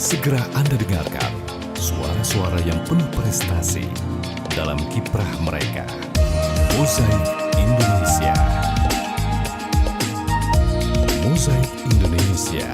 Segera Anda dengarkan suara-suara yang penuh prestasi dalam kiprah mereka. Mozaik Indonesia. Mozaik Indonesia.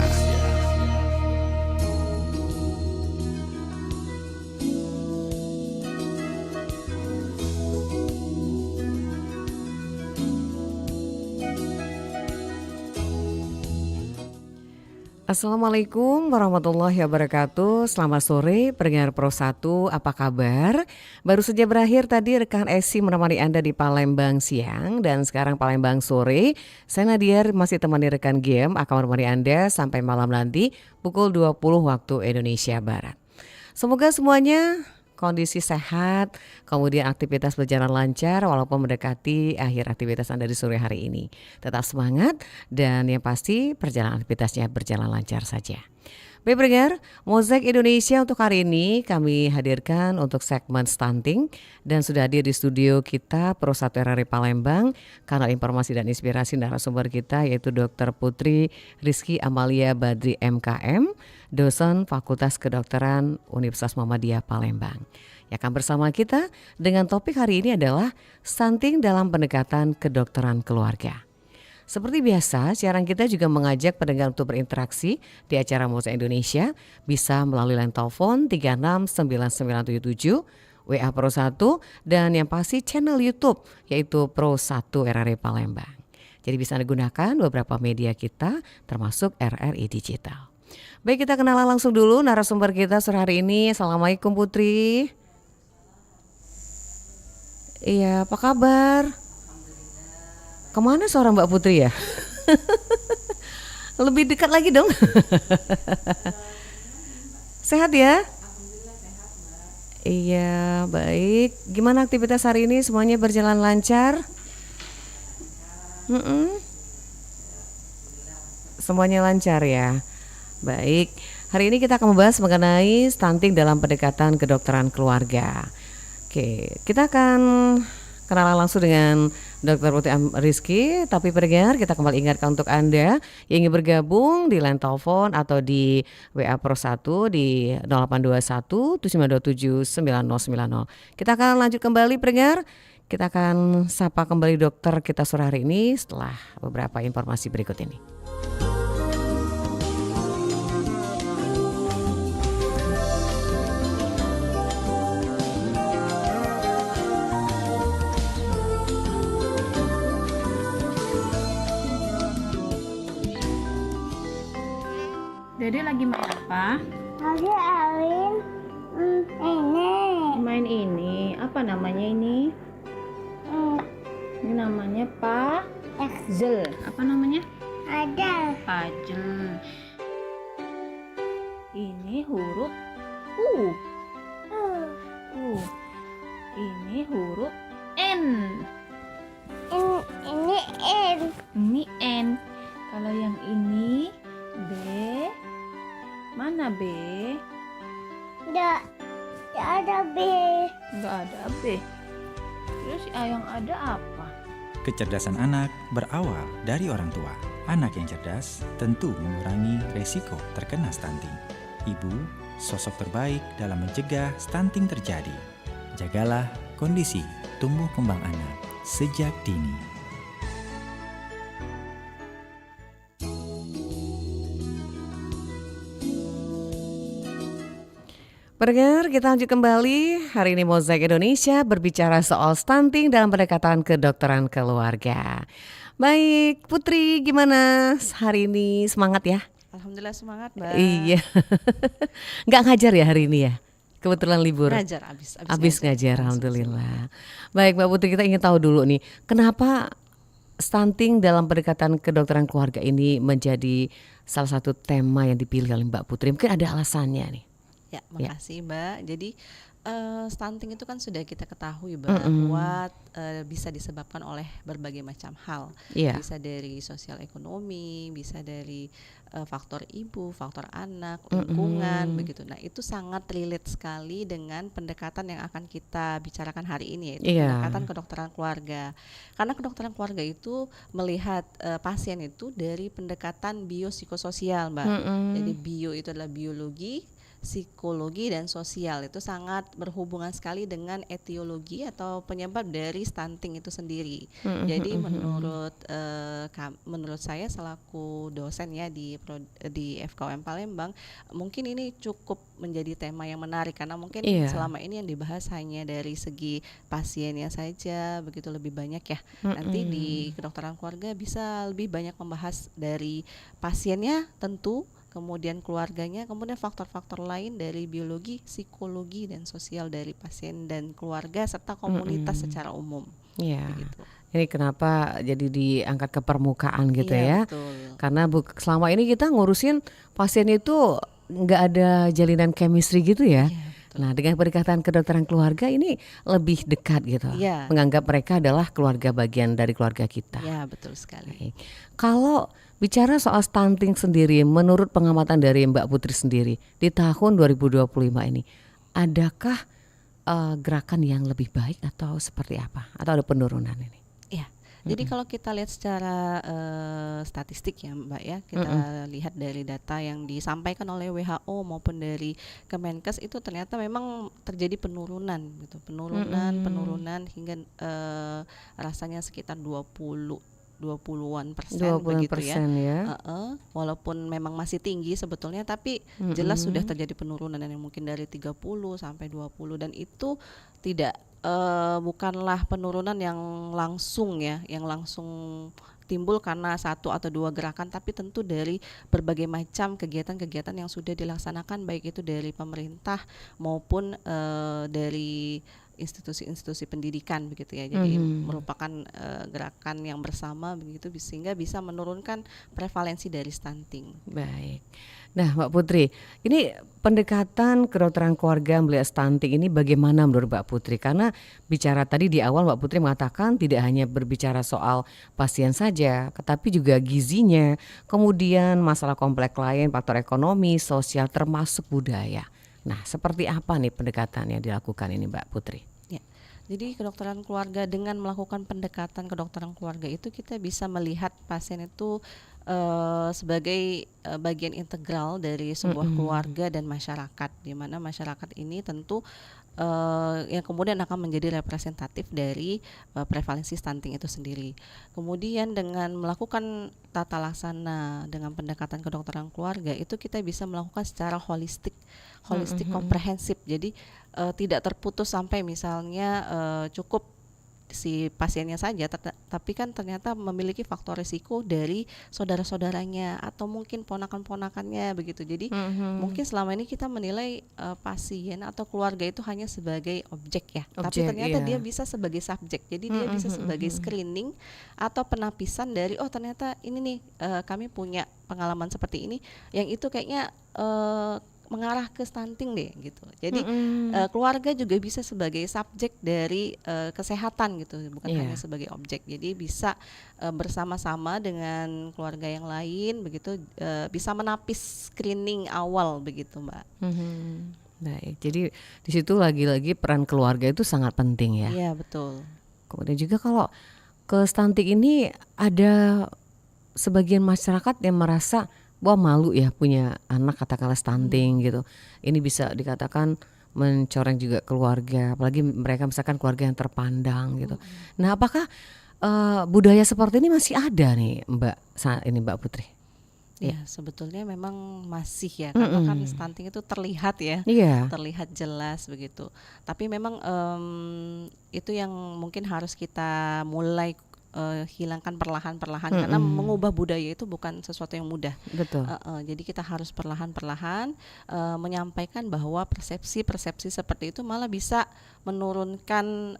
Assalamualaikum warahmatullahi wabarakatuh. Selamat sore pendengar Pro 1, apa kabar? Baru saja berakhir tadi rekan Esi menemani Anda di Palembang siang dan sekarang Palembang sore. Saya Nadia masih temani rekan Game akan menemani Anda sampai malam nanti pukul 20 waktu Indonesia Barat. Semoga semuanya kondisi sehat, kemudian aktivitas berjalan lancar walaupun mendekati akhir aktivitas Anda di sore hari ini. Tetap semangat dan yang pasti perjalanan aktivitasnya berjalan lancar saja. Baik pendengar, Mozaik Indonesia untuk hari ini kami hadirkan untuk segmen stunting dan sudah hadir di studio kita Pro 1 RRI Palembang karena informasi dan inspirasi narasumber kita yaitu Dr. Putri Rizky Amalia Badri MKM, dosen Fakultas Kedokteran Universitas Muhammadiyah Palembang. Yang akan bersama kita dengan topik hari ini adalah stunting dalam pendekatan kedokteran keluarga. Seperti biasa, siaran kita juga mengajak pendengar untuk berinteraksi di acara Mozaik Indonesia bisa melalui line telepon 369977, WA Pro 1 dan yang pasti channel YouTube yaitu Pro 1 RRI Palembang. Jadi bisa digunakan beberapa media kita termasuk RRI Digital. Baik, kita kenalan langsung dulu narasumber kita sore hari ini. Assalamualaikum Putri. Iya, apa kabar? Kemana seorang Mbak Putri ya? Lebih dekat lagi dong. Sehat ya? Iya, baik. Gimana aktivitas hari ini? Semuanya berjalan lancar? Semuanya lancar ya? Baik, hari ini kita akan membahas mengenai stunting dalam pendekatan kedokteran keluarga. Oke, kita akan kenalan langsung dengan Dr. Putri Rizky. Tapi pendengar, kita kembali ingatkan untuk Anda yang ingin bergabung di line telepon atau di WA Pro 1 di 0821 7927 9090. Kita akan lanjut kembali pendengar. Kita akan sapa kembali dokter kita sore hari ini setelah beberapa informasi berikut ini. Dede lagi main apa? Lagi Alin ini Main ini. Apa namanya ini? Ini namanya puzzle. Apa namanya? ada Puzzle. Ini huruf U. Ini huruf N. ini N Ini N. Kalau yang ini B. Mana B? enggak ada B. Enggak ada B. Terus yang ada apa? Kecerdasan anak berawal dari orang tua. Anak yang cerdas tentu mengurangi resiko terkena stunting. Ibu, sosok terbaik dalam mencegah stunting terjadi. Jagalah kondisi tumbuh kembang anak sejak dini. Pendengar, kita lanjut kembali. Hari ini Mozaik Indonesia berbicara soal stunting dalam pendekatan kedokteran keluarga. Baik, Putri, gimana hari ini? Semangat ya? Alhamdulillah semangat Mbak. Iya. Nggak ngajar ya hari ini ya? Kebetulan libur. Ngajar Abis ngajar, alhamdulillah. Baik Mbak Putri, kita ingin tahu dulu nih, kenapa stunting dalam pendekatan kedokteran keluarga ini menjadi salah satu tema yang dipilih oleh Mbak Putri? Mungkin ada alasannya nih. Ya, makasih Mbak. Jadi stunting itu kan sudah kita ketahui bahwa bisa disebabkan oleh berbagai macam hal. Iya. Bisa dari sosial ekonomi, bisa dari faktor ibu, faktor anak, lingkungan, begitu. Nah, itu sangat relate sekali dengan pendekatan yang akan kita bicarakan hari ini, yaitu pendekatan kedokteran keluarga. Karena kedokteran keluarga itu melihat pasien itu dari pendekatan biopsikososial, Mbak. Jadi bio itu adalah biologi, psikologi dan sosial. Itu sangat berhubungan sekali dengan etiologi atau penyebab dari stunting itu sendiri. Jadi menurut saya selaku dosen ya di FKUM Palembang, mungkin ini cukup menjadi tema yang menarik karena mungkin Iya. selama ini yang dibahas hanya dari segi pasiennya saja, begitu lebih banyak ya. Nanti di kedokteran keluarga bisa lebih banyak membahas dari pasiennya tentu, kemudian keluarganya, kemudian faktor-faktor lain dari biologi, psikologi dan sosial dari pasien dan keluarga serta komunitas secara umum. Iya. Begitu. Ini kenapa jadi diangkat ke permukaan gitu ya? Iya, betul. Karena selama ini kita ngurusin pasien itu nggak ada jalinan chemistry gitu ya. Iya, betul. Nah, dengan pendekatan kedokteran keluarga ini lebih dekat gitu. Iya. Menganggap mereka adalah keluarga, bagian dari keluarga kita. Ya, betul sekali. Baik. Kalau bicara soal stunting sendiri, menurut pengamatan dari Mbak Putri sendiri di tahun 2025 ini, adakah gerakan yang lebih baik atau seperti apa? Atau ada penurunan ini? Ya, jadi kalau kita lihat secara statistik ya Mbak ya, kita lihat dari data yang disampaikan oleh WHO maupun dari Kemenkes itu ternyata memang terjadi penurunan gitu, penurunan hingga rasanya sekitar 20-an persen begitu ya. Walaupun memang masih tinggi sebetulnya, tapi jelas sudah terjadi penurunan yang mungkin dari 30 sampai 20, dan itu tidak bukanlah penurunan yang langsung ya, yang langsung timbul karena satu atau dua gerakan, tapi tentu dari berbagai macam kegiatan-kegiatan yang sudah dilaksanakan, baik itu dari pemerintah maupun dari institusi-institusi pendidikan begitu ya. Jadi merupakan gerakan yang bersama begitu sehingga bisa menurunkan prevalensi dari stunting. Baik. Nah, Mbak Putri, ini pendekatan kedokteran keluarga melihat stunting ini bagaimana menurut Mbak Putri? Karena bicara tadi di awal Mbak Putri mengatakan tidak hanya berbicara soal pasien saja, tetapi juga gizinya, kemudian masalah kompleks lain, faktor ekonomi, sosial, termasuk budaya. Nah, seperti apa nih pendekatan yang dilakukan ini Mbak Putri? Ya, jadi kedokteran keluarga, dengan melakukan pendekatan kedokteran keluarga itu kita bisa melihat pasien itu sebagai bagian integral dari sebuah keluarga dan masyarakat, di mana masyarakat ini tentu yang kemudian akan menjadi representatif dari prevalensi stunting itu sendiri. Kemudian dengan melakukan tata laksana dengan pendekatan kedokteran keluarga itu kita bisa melakukan secara holistik komprehensif. Jadi tidak terputus sampai misalnya cukup si pasiennya saja, tapi kan ternyata memiliki faktor risiko dari saudara-saudaranya atau mungkin ponakan-ponakannya begitu. Jadi mungkin selama ini kita menilai pasien atau keluarga itu hanya sebagai objek ya, tapi ternyata dia bisa sebagai subjek. Jadi dia bisa sebagai screening atau penapisan dari ternyata ini nih kami punya pengalaman seperti ini, yang itu kayaknya mengarah ke stunting deh gitu. Jadi keluarga juga bisa sebagai subjek dari kesehatan gitu, bukan hanya sebagai objek. Jadi bisa bersama-sama dengan keluarga yang lain begitu, bisa menapis screening awal begitu Mbak. Baik, jadi di situ lagi-lagi peran keluarga itu sangat penting ya. Iya betul. Kemudian juga kalau ke stunting ini ada sebagian masyarakat yang merasa malu ya punya anak katakanlah stunting gitu. Ini bisa dikatakan mencoreng juga keluarga, apalagi mereka misalkan keluarga yang terpandang gitu. Nah, apakah budaya seperti ini masih ada nih Mbak saat ini Mbak Putri? Ya, sebetulnya memang masih ya, karena kan stunting itu terlihat ya, terlihat jelas begitu. Tapi memang itu yang mungkin harus kita mulai hilangkan perlahan-perlahan, karena mengubah budaya itu bukan sesuatu yang mudah. Betul. Jadi kita harus perlahan-perlahan menyampaikan bahwa persepsi-persepsi seperti itu malah bisa menurunkan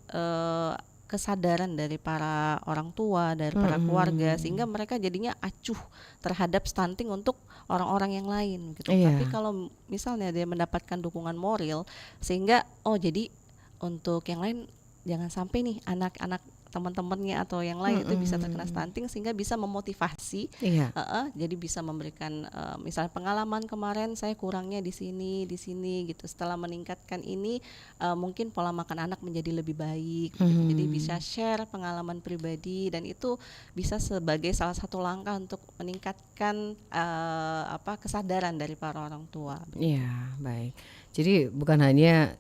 kesadaran dari para orang tua, dari para keluarga, sehingga mereka jadinya acuh terhadap stunting untuk orang-orang yang lain gitu. Tapi kalau misalnya dia mendapatkan dukungan moral, sehingga jadi untuk yang lain jangan sampai nih anak-anak teman-temannya atau yang lain itu bisa terkena stunting, sehingga bisa memotivasi. Iya. Jadi bisa memberikan misalnya pengalaman kemarin saya kurangnya di sini gitu. Setelah meningkatkan ini mungkin pola makan anak menjadi lebih baik gitu. Jadi bisa share pengalaman pribadi, dan itu bisa sebagai salah satu langkah untuk meningkatkan kesadaran dari para orang tua. Iya, baik. Jadi bukan hanya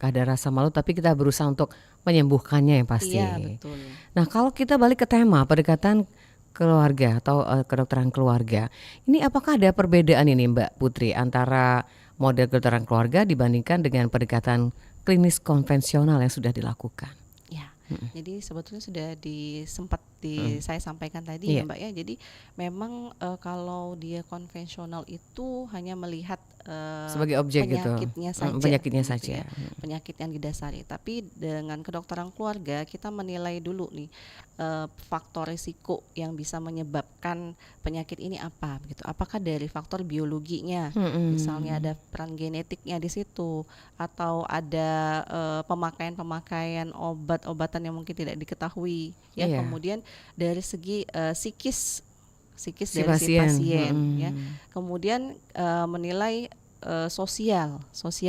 ada rasa malu, tapi kita berusaha untuk menyembuhkannya yang pasti. Iya, betul. Nah, kalau kita balik ke tema pendekatan keluarga atau kedokteran keluarga, ini apakah ada perbedaan ini Mbak Putri antara model kedokteran keluarga dibandingkan dengan pendekatan klinis konvensional yang sudah dilakukan? Ya, jadi sebetulnya sudah sempat saya sampaikan tadi ya Mbak ya. Jadi memang kalau dia konvensional itu hanya melihat sebagai objek penyakitnya gitu. saja, Penyakitnya gitu saja. ya. Penyakit yang didasari. Tapi dengan kedokteran keluarga kita menilai dulu nih faktor risiko yang bisa menyebabkan penyakit ini apa gitu. Apakah dari faktor biologinya, misalnya ada peran genetiknya di situ, atau ada pemakaian obat-obatan yang mungkin tidak diketahui ya. Iya. Kemudian dari segi psikis Si dari si pasien ya. Kemudian menilai sosial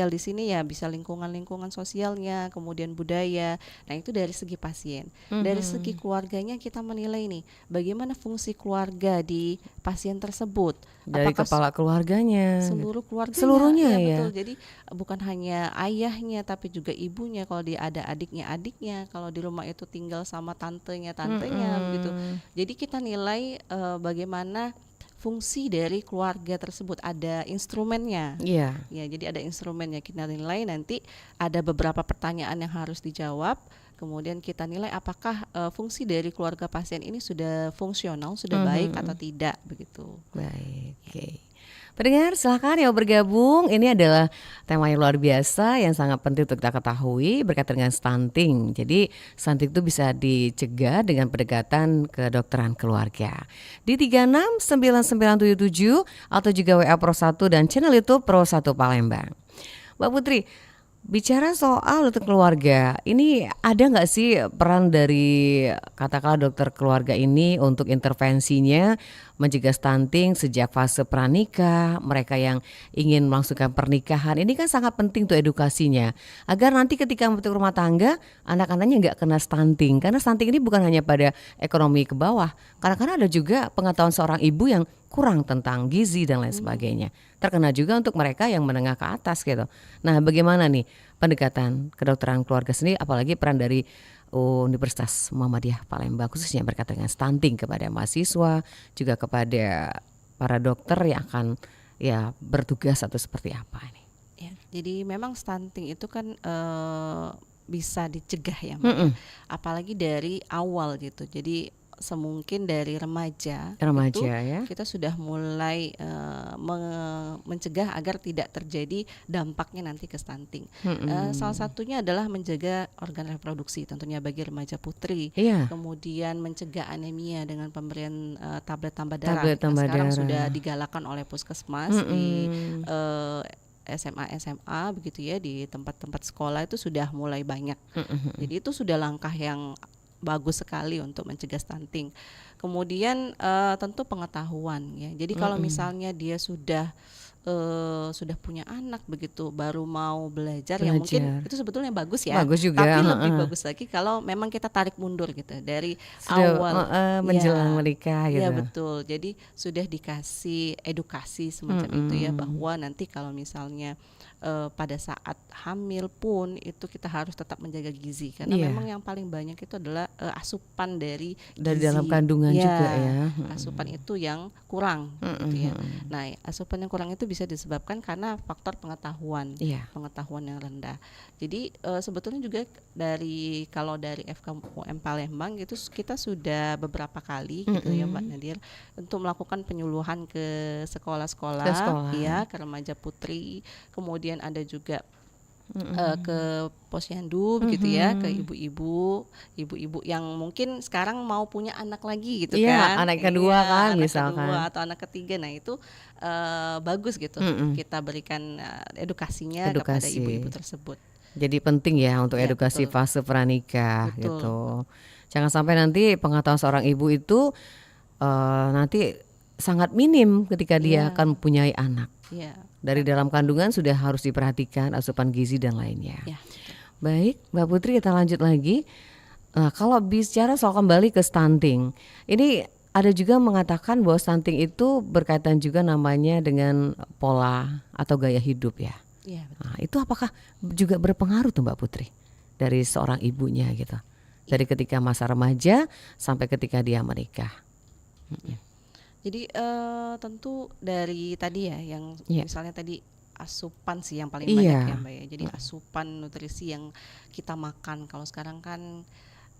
di sini ya, bisa lingkungan sosialnya, kemudian budaya. Nah, itu dari segi pasien. Dari segi keluarganya kita menilai nih bagaimana fungsi keluarga di pasien tersebut. Dari Apakah kepala keluarganya. seluruh keluarganya? Seluruhnya ya. Betul. Jadi bukan hanya ayahnya tapi juga ibunya, kalau dia ada adiknya, kalau di rumah itu tinggal sama tantenya begitu. Jadi kita nilai bagaimana fungsi dari keluarga tersebut, ada instrumennya. Iya. Ya, jadi ada instrumennya, kita nilai, nanti ada beberapa pertanyaan yang harus dijawab. Kemudian kita nilai apakah fungsi dari keluarga pasien ini sudah fungsional, sudah baik atau tidak begitu. Baik. Oke. Pendengar silahkan yang bergabung. Ini adalah tema yang luar biasa yang sangat penting untuk kita ketahui berkaitan dengan stunting. Jadi stunting itu bisa dicegah dengan pendekatan kedokteran keluarga. Di 369977 atau juga WA Pro 1 dan channel YouTube Pro 1 Palembang. Mbak Putri, bicara soal dokter keluarga, ini ada nggak sih peran dari katakanlah dokter keluarga ini untuk intervensinya mencegah stunting sejak fase pranikah, mereka yang ingin melangsungkan pernikahan, ini kan sangat penting tuh edukasinya agar nanti ketika membentuk rumah tangga anak-anaknya nggak kena stunting, karena stunting ini bukan hanya pada ekonomi ke bawah, kadang-kadang ada juga pengetahuan seorang ibu yang kurang tentang gizi dan lain sebagainya, terkena juga untuk mereka yang menengah ke atas gitu. Nah, bagaimana nih pendekatan kedokteran keluarga sendiri, apalagi peran dari Universitas Muhammadiyah Palembang khususnya berkaitan dengan stunting kepada mahasiswa, juga kepada para dokter yang akan ya bertugas atau seperti apa ini? Ya, jadi memang stunting itu kan bisa dicegah ya, Mbak. Apalagi dari awal gitu. Jadi semungkin dari remaja itu ya. kita sudah mulai mencegah agar tidak terjadi dampaknya nanti ke stunting. Salah satunya adalah menjaga organ reproduksi tentunya bagi remaja putri. Iya. Kemudian mencegah anemia dengan pemberian tablet tambah darah. Tablet tambah Sekarang darah. sudah digalakan oleh puskesmas di SMA begitu ya, di tempat-tempat sekolah itu sudah mulai banyak. Jadi itu sudah langkah yang bagus sekali untuk mencegah stunting. Kemudian tentu pengetahuan ya. Jadi kalau misalnya dia sudah punya anak begitu, baru mau belajar, ya mungkin itu sebetulnya bagus ya. Bagus juga. Tapi lebih bagus lagi kalau memang kita tarik mundur gitu dari Sudah, awal menjelang menikah gitu. Ya betul. Jadi sudah dikasih edukasi semacam itu ya, bahwa nanti kalau misalnya pada saat hamil pun itu kita harus tetap menjaga gizi, karena memang yang paling banyak itu adalah asupan dari gizi. Dalam kandungan juga ya. Asupan itu yang kurang gitu ya. Nah, asupan yang kurang itu bisa disebabkan karena faktor pengetahuan yang rendah. Jadi sebetulnya juga kalau dari FKUM Palembang itu kita sudah beberapa kali gitu ya Mbak Nadir, untuk melakukan penyuluhan ke sekolah-sekolah ya, ke remaja putri. Kemudian ada juga ke posyandu begitu ya, ke ibu-ibu yang mungkin sekarang mau punya anak lagi gitu kan, anak kedua kan anak misalkan kedua atau anak ketiga. Nah itu bagus gitu kita berikan edukasinya kepada ibu-ibu tersebut. Jadi penting ya untuk edukasi fase pranikah Betul. gitu. Jangan sampai nanti pengetahuan seorang ibu itu nanti sangat minim ketika dia Iya. akan mempunyai anak. Iya. Dari dalam kandungan sudah harus diperhatikan asupan gizi dan lainnya. Ya. Baik, Mbak Putri, kita lanjut lagi. Kalau bicara soal kembali ke stunting, ini ada juga mengatakan bahwa stunting itu berkaitan juga namanya dengan pola atau gaya hidup ya. Iya, betul. Nah, itu apakah juga berpengaruh tuh Mbak Putri dari seorang ibunya gitu? Dari ketika masa remaja sampai ketika dia menikah. Jadi tentu dari tadi ya yang Iya. misalnya tadi asupan sih yang paling Iya. banyak ya Mbak ya. Jadi asupan nutrisi yang kita makan. Kalau sekarang kan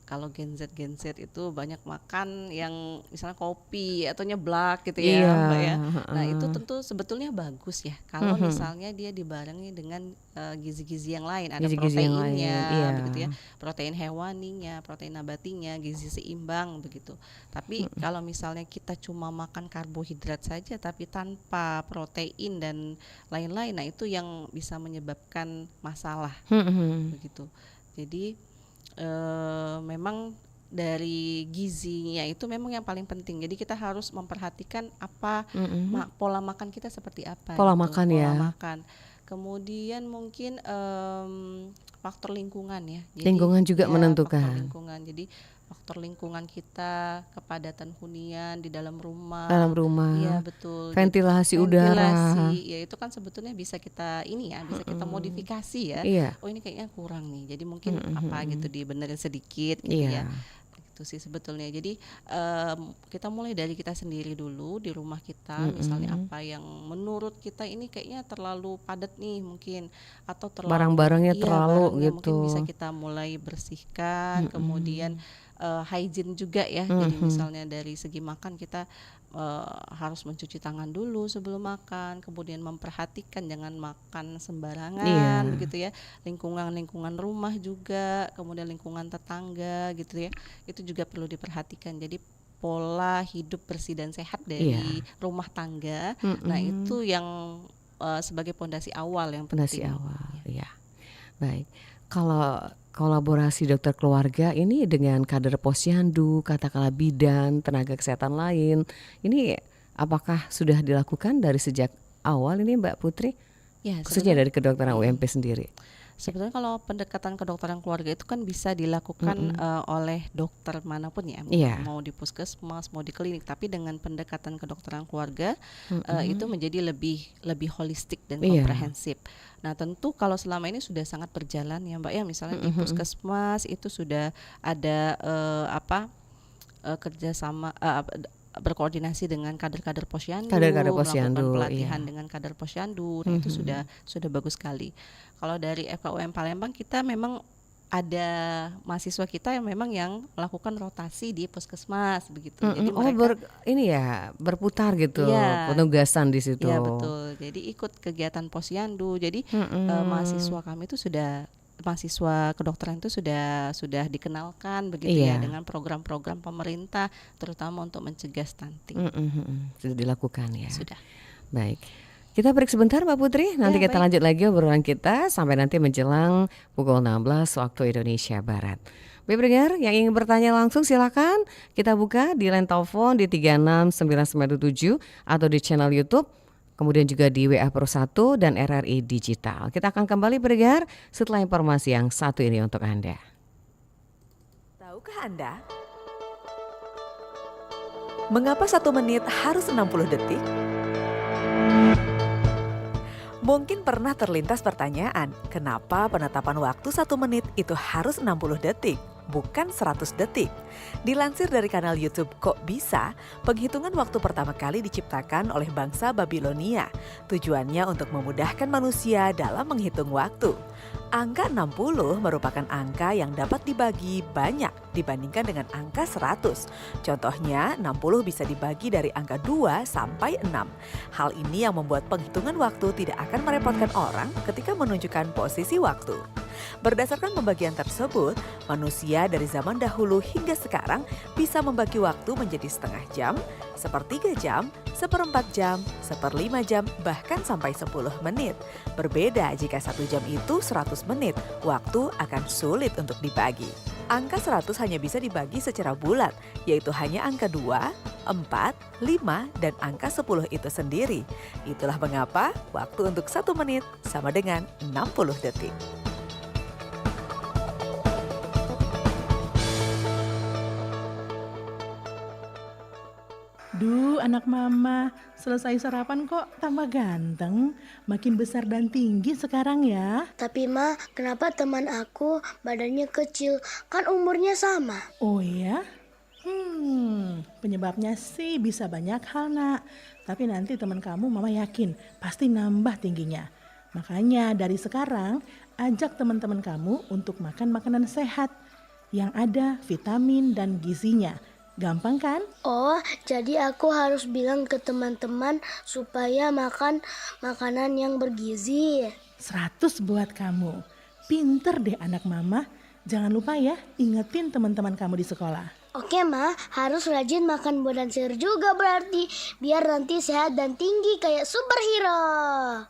kalau Gen Z itu banyak makan yang misalnya kopi atau nyeblak gitu ya Iya, Mbak ya. Nah itu heeh. tentu sebetulnya bagus ya kalau Mhm. misalnya dia dibarengi dengan gizi-gizi yang lain, ada Gizi-gizi yang lain, proteinnya iya. begitu ya, protein hewaninya, protein nabatinya, gizi seimbang begitu. Tapi kalau misalnya kita cuma makan karbohidrat saja tapi tanpa protein dan lain-lain, nah itu yang bisa menyebabkan masalah Mhm. begitu. Jadi memang dari gizinya itu memang yang paling penting. Jadi kita harus memperhatikan apa Mhm. pola makan kita seperti apa. Pola gitu, makan pola ya. makan. Kemudian mungkin faktor lingkungan ya. Lingkungan juga Faktor menentukan. lingkungan. Jadi faktor lingkungan kita, kepadatan hunian di dalam rumah. Dalam rumah, Iya betul. ventilasi udara. Ventilasi, ya itu kan sebetulnya bisa kita ini ya, bisa kita modifikasi ya. Iya. Oh ini kayaknya kurang nih, jadi mungkin apa gitu dibenerin sedikit gitu Iya. ya. Itu sih sebetulnya. Jadi kita mulai dari kita sendiri dulu di rumah kita. Misalnya apa yang menurut kita ini kayaknya terlalu padat nih mungkin, atau terlalu Barang-barangnya iya, terlalu barangnya gitu. mungkin bisa kita mulai bersihkan. Kemudian hygiene juga ya. Jadi misalnya dari segi makan kita harus mencuci tangan dulu sebelum makan, kemudian memperhatikan jangan makan sembarangan Iya. begitu ya. Lingkungan rumah juga, kemudian lingkungan tetangga gitu ya. Itu juga perlu diperhatikan. Jadi pola hidup bersih dan sehat dari rumah tangga. Nah, itu yang sebagai pondasi awal yang Fondasi penting. awal, ya. Baik. Kalau kolaborasi dokter keluarga ini dengan kader posyandu, katakanlah bidan, tenaga kesehatan lain, ini apakah sudah dilakukan dari sejak awal ini Mbak Putri? Ya, Khususnya dari kedokteran UMP sendiri. sebetulnya kalau pendekatan kedokteran keluarga itu kan bisa dilakukan oleh dokter manapun ya, Iya. mau di puskesmas, mau di klinik, tapi dengan pendekatan kedokteran keluarga itu menjadi lebih holistik dan Iya. komprehensif. Nah, tentu kalau selama ini sudah sangat berjalan ya Mbak ya, misalnya di puskesmas itu sudah ada kerjasama berkoordinasi dengan kader-kader posyandu, Kader-kader melakukan posyandu, pelatihan iya. dengan kader posyandu. Nah, itu sudah bagus sekali. Kalau dari FKUM Palembang kita memang ada mahasiswa kita yang memang yang melakukan rotasi di puskesmas begitu. Jadi mereka ini ya berputar gitu, Iya. penugasan di situ. ya betul. Jadi ikut kegiatan posyandu. Jadi mahasiswa kami itu mahasiswa kedokteran itu sudah dikenalkan begitu Iya. ya dengan program-program pemerintah terutama untuk mencegah stunting. Sudah dilakukan ya. Sudah. Baik. Kita break sebentar Mbak Putri, nanti Ya, kita baik. lanjut lagi obrolan kita sampai nanti menjelang pukul 16 waktu Indonesia Barat. Baik pendengar, yang ingin bertanya langsung silakan kita buka di line telepon di 36997 atau di channel YouTube, kemudian juga di WA Pro 1 dan RRI Digital. Kita akan kembali pendengar setelah informasi yang satu ini untuk Anda. Tahukah Anda? Mengapa 1 menit harus 60 detik? Mungkin pernah terlintas pertanyaan, kenapa penetapan waktu 1 menit itu harus 60 detik, bukan 100 detik? Dilansir dari kanal YouTube Kok Bisa, penghitungan waktu pertama kali diciptakan oleh bangsa Babilonia. Tujuannya untuk memudahkan manusia dalam menghitung waktu. Angka 60 merupakan angka yang dapat dibagi banyak dibandingkan dengan angka 100. Contohnya 60 bisa dibagi dari angka 2 sampai 6. Hal ini yang membuat penghitungan waktu tidak akan merepotkan orang ketika menunjukkan posisi waktu. Berdasarkan pembagian tersebut, manusia dari zaman dahulu hingga sekarang bisa membagi waktu menjadi setengah jam, sepertiga jam, 1/4 jam, 1/5 jam, bahkan sampai 10 menit. Berbeda jika 1 jam itu 100 menit, waktu akan sulit untuk dibagi. Angka 100 hanya bisa dibagi secara bulat, yaitu hanya angka 2, 4, 5, dan angka 10 itu sendiri. Itulah mengapa waktu untuk 1 menit sama dengan 60 detik. Duh, anak mama, selesai sarapan kok tambah ganteng, makin besar dan tinggi sekarang ya. Tapi Ma, kenapa teman aku badannya kecil? Kan umurnya sama. Oh ya? Penyebabnya sih bisa banyak hal nak. Tapi nanti teman kamu mama yakin pasti nambah tingginya. Makanya dari sekarang ajak teman-teman kamu untuk makan makanan sehat yang ada vitamin dan gizinya. Gampang kan? Oh, jadi aku harus bilang ke teman-teman supaya makan makanan yang bergizi. 100 buat kamu. Pinter deh anak mama. Jangan lupa ya, ingetin teman-teman kamu di sekolah. Oke Ma, harus rajin makan buah dan sayur juga berarti. Biar nanti sehat dan tinggi kayak superhero.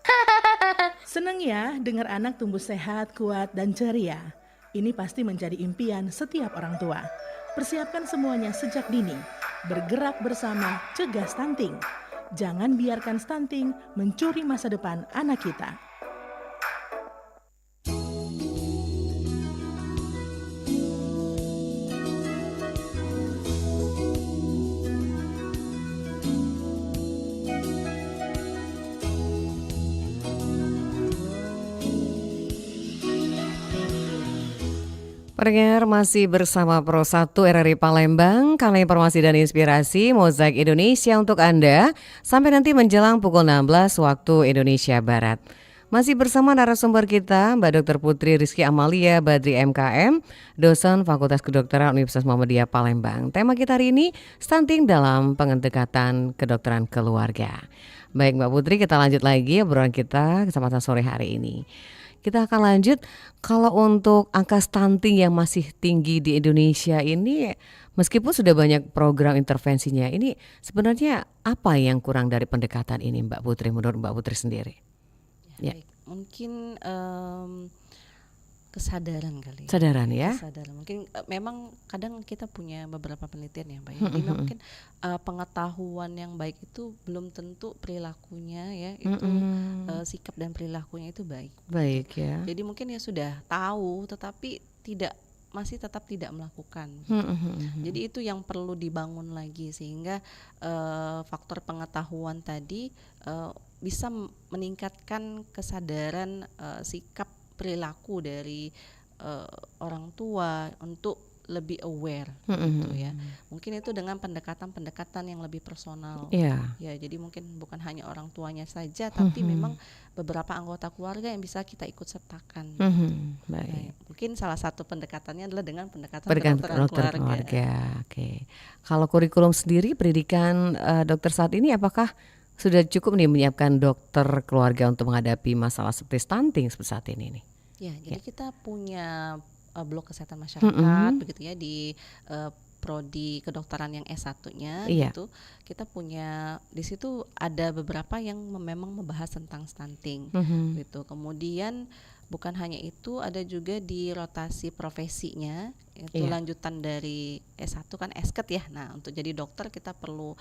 Seneng ya dengar anak tumbuh sehat, kuat, dan ceria. Ini pasti menjadi impian setiap orang tua. Persiapkan semuanya sejak dini. Bergerak bersama, cegah stunting. Jangan biarkan stunting mencuri masa depan anak kita. Pendengar masih bersama Pro 1 RRI Palembang, kali informasi dan inspirasi Mozaik Indonesia untuk Anda sampai nanti menjelang pukul 16 waktu Indonesia Barat. Masih bersama narasumber kita Mbak Dr. Putri Rizky Amalia Badri MKM, dosen Fakultas Kedokteran Universitas Muhammadiyah Palembang. Tema kita hari ini stunting dalam pendekatan kedokteran keluarga. Baik Mbak Putri, kita lanjut lagi obrolan kita kesempatan sore hari ini. Kita akan lanjut, kalau untuk angka stunting yang masih tinggi di Indonesia ini, meskipun sudah banyak program intervensinya, ini sebenarnya apa yang kurang dari pendekatan ini Mbak Putri, menurut Mbak Putri sendiri? Ya. Baik. Mungkin kesadaran kali. Kesadaran ya? Kesadaran. Mungkin memang kadang kita punya beberapa penelitian ya Mbak. Jadi mungkin pengetahuan yang baik itu belum tentu perilakunya ya itu sikap dan perilakunya itu baik. Baik ya. Jadi mungkin ya sudah tahu tetapi masih tetap tidak melakukan. Jadi itu yang perlu dibangun lagi sehingga faktor pengetahuan tadi bisa meningkatkan kesadaran sikap perilaku dari orang tua untuk lebih aware gitu ya. Mungkin itu dengan pendekatan-pendekatan yang lebih personal. Iya. Ya, jadi mungkin bukan hanya orang tuanya saja tapi memang beberapa anggota keluarga yang bisa kita ikut sertakan. Baik. Nah, mungkin salah satu pendekatannya adalah dengan pendekatan Pendekatan kedokteran keluarga. Oke. Kalau kurikulum sendiri pendidikan dokter saat ini apakah sudah cukup nih menyiapkan dokter keluarga untuk menghadapi masalah seperti stunting seperti saat ini nih? Ya, jadi kita punya blok kesehatan masyarakat begitu ya di prodi kedokteran yang S1-nya gitu. Kita punya di situ ada beberapa yang memang membahas tentang stunting gitu. Kemudian bukan hanya itu, ada juga di rotasi profesinya itu lanjutan dari S1 kan S-Ket ya. Nah, untuk jadi dokter kita perlu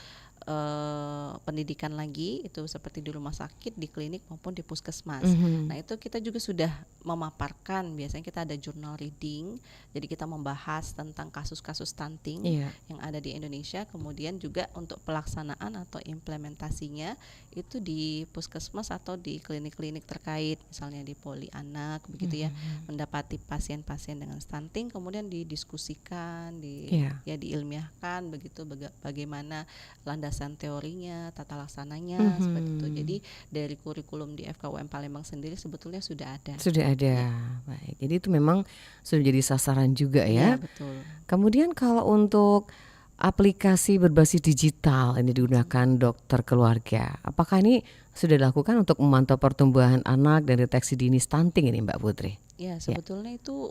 pendidikan lagi itu seperti di rumah sakit, di klinik maupun di puskesmas. Nah, itu kita juga sudah memaparkan, biasanya kita ada journal reading. Jadi kita membahas tentang kasus-kasus stunting yang ada di Indonesia, kemudian juga untuk pelaksanaan atau implementasinya itu di puskesmas atau di klinik-klinik terkait, misalnya di poli anak begitu ya, mendapati pasien-pasien dengan stunting kemudian didiskusikan, diilmiahkan begitu bagaimana landasan teorinya, tata laksananya seperti itu. Jadi dari kurikulum di FKUM Palembang sendiri sebetulnya sudah ada. Sudah ada. Baik. Jadi itu memang sudah jadi sasaran juga ya. Iya, betul. Kemudian kalau untuk aplikasi berbasis digital ini digunakan dokter keluarga, apakah ini sudah dilakukan untuk memantau pertumbuhan anak dan deteksi dini stunting ini Mbak Putri? Ya, sebetulnya itu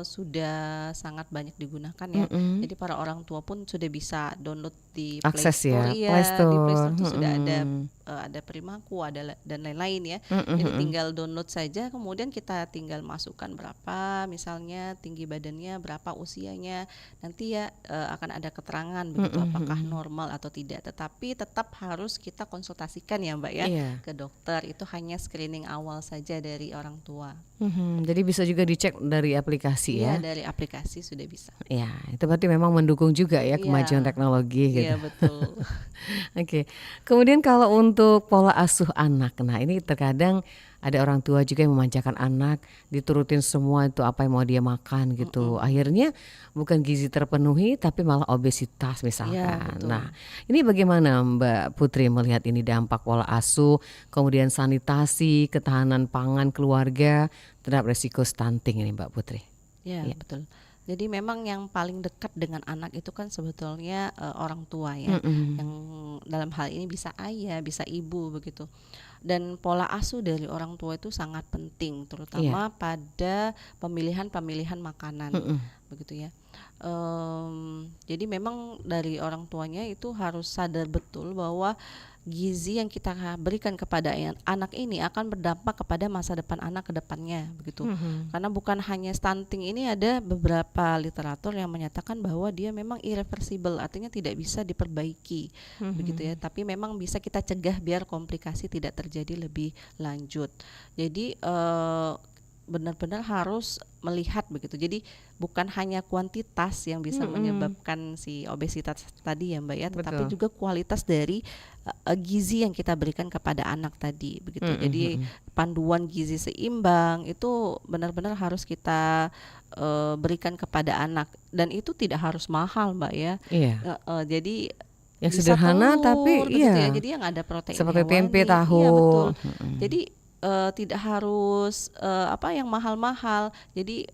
sudah sangat banyak digunakan ya. Mm-mm. Jadi para orang tua pun sudah bisa download di Play Akses Store, ya, Play di Play Store Store. itu sudah Mm-mm. ada Perimaku, dan lain-lain ya. Mm-mm, Jadi mm-mm. tinggal download saja, kemudian kita tinggal masukkan berapa, misalnya tinggi badannya, berapa usianya. Nanti ya akan ada keterangan begitu Mm-mm, apakah mm-mm. normal atau tidak. Tetapi tetap harus kita konsultasikan ya Mbak ya Iya. ke dokter. Itu hanya screening awal saja dari orang tua. Jadi bisa juga dicek dari aplikasi Iya, ya. dari aplikasi sudah bisa. Ya, itu berarti memang mendukung juga ya kemajuan Iya, teknologi gitu. iya betul. Oke. Kemudian kalau untuk pola asuh anak, nah ini terkadang ada orang tua juga yang memanjakan anak, diturutin semua itu apa yang mau dia makan gitu. Akhirnya bukan gizi terpenuhi tapi malah obesitas Iya, misalkan. betul. Nah, ini bagaimana Mbak Putri melihat ini dampak pola asuh, kemudian sanitasi, ketahanan pangan keluarga terhadap resiko stunting ini Mbak Putri? Ya, Iya. betul. Jadi memang yang paling dekat dengan anak itu kan sebetulnya orang tua ya. Mm-mm. Yang dalam hal ini bisa ayah, bisa ibu begitu. Dan pola asuh dari orang tua itu sangat penting, terutama pada pemilihan makanan, Mm-mm. begitu ya. Jadi memang dari orang tuanya itu harus sadar betul bahwa gizi yang kita berikan kepada anak ini akan berdampak kepada masa depan anak ke depannya begitu. Karena bukan hanya stunting ini, ada beberapa literatur yang menyatakan bahwa dia memang irreversible, artinya tidak bisa diperbaiki begitu ya, tapi memang bisa kita cegah biar komplikasi tidak terjadi lebih lanjut. Jadi benar-benar harus melihat begitu. Jadi bukan hanya kuantitas yang bisa menyebabkan si obesitas tadi ya Mbak ya, tetapi Betul. juga kualitas dari gizi yang kita berikan kepada anak tadi begitu. Jadi panduan gizi seimbang itu benar-benar harus kita berikan kepada anak, dan itu tidak harus mahal Mbak ya. Iya. Jadi Yang bisa sederhana tapi telur begitu ya. iya. Jadi yang ada protein Seperti tempe, hewani. tahu. Iya betul. Mm-mm. Jadi tidak harus yang mahal-mahal. Jadi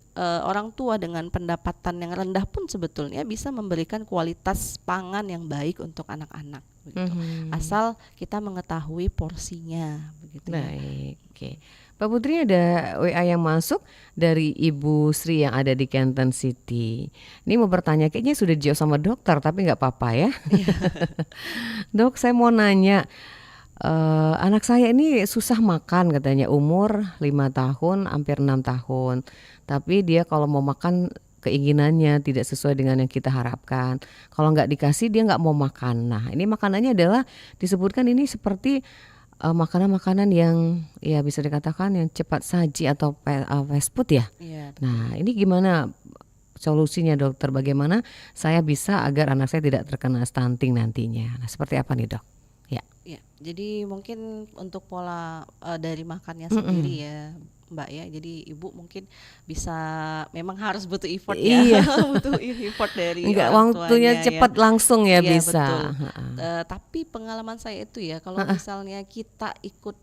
orang tua dengan pendapatan yang rendah pun sebetulnya bisa memberikan kualitas pangan yang baik untuk anak-anak begitu. Asal kita mengetahui porsinya begitu ya. Baik, oke. Pak Putri, ada WA yang masuk dari Ibu Sri yang ada di Canton City. Ini mau bertanya, kayaknya sudah dijawab sama dokter tapi nggak apa-apa ya. Dok, saya mau nanya, anak saya ini susah makan katanya, umur 5 tahun, hampir 6 tahun. Tapi dia kalau mau makan keinginannya tidak sesuai dengan yang kita harapkan. Kalau nggak dikasih dia nggak mau makan. Nah, ini makanannya adalah disebutkan ini seperti makanan-makanan yang ya bisa dikatakan yang cepat saji atau fast food ya. Iya. Nah, ini gimana solusinya dokter? Bagaimana saya bisa agar anak saya tidak terkena stunting nantinya? Nah, seperti apa nih dok? Ya, jadi mungkin untuk pola dari makannya sendiri ya Mbak ya. Jadi ibu mungkin bisa, memang harus butuh effort ya. Iya. Butuh effort dari Enggak orang waktunya tuanya cepat langsung ya Iya, bisa. betul. Heeh. Tapi pengalaman saya itu ya, kalau misalnya kita ikut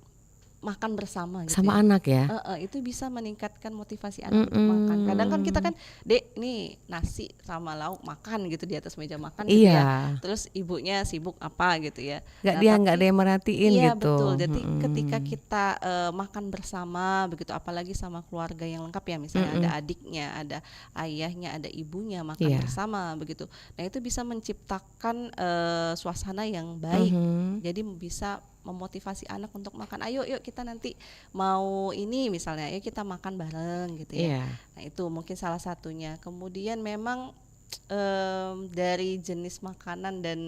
makan bersama gitu Sama ya. anak ya. Itu bisa meningkatkan motivasi anak untuk makan. Kadang kan kita kan, Dek, nih nasi sama lauk makan gitu di atas meja makan gitu Iya. ya. Terus ibunya sibuk apa gitu ya. Nggak ada yang merhatiin Iya gitu. betul. Jadi ketika kita makan bersama begitu, apalagi sama keluarga yang lengkap ya, misalnya ada adiknya, ada ayahnya, ada ibunya makan Iya. bersama begitu. Nah, itu bisa menciptakan suasana yang baik. Jadi bisa memotivasi anak untuk makan. Ayo yuk kita nanti mau ini misalnya, ayo kita makan bareng gitu ya. Iya. Nah, itu mungkin salah satunya. Kemudian memang dari jenis makanan dan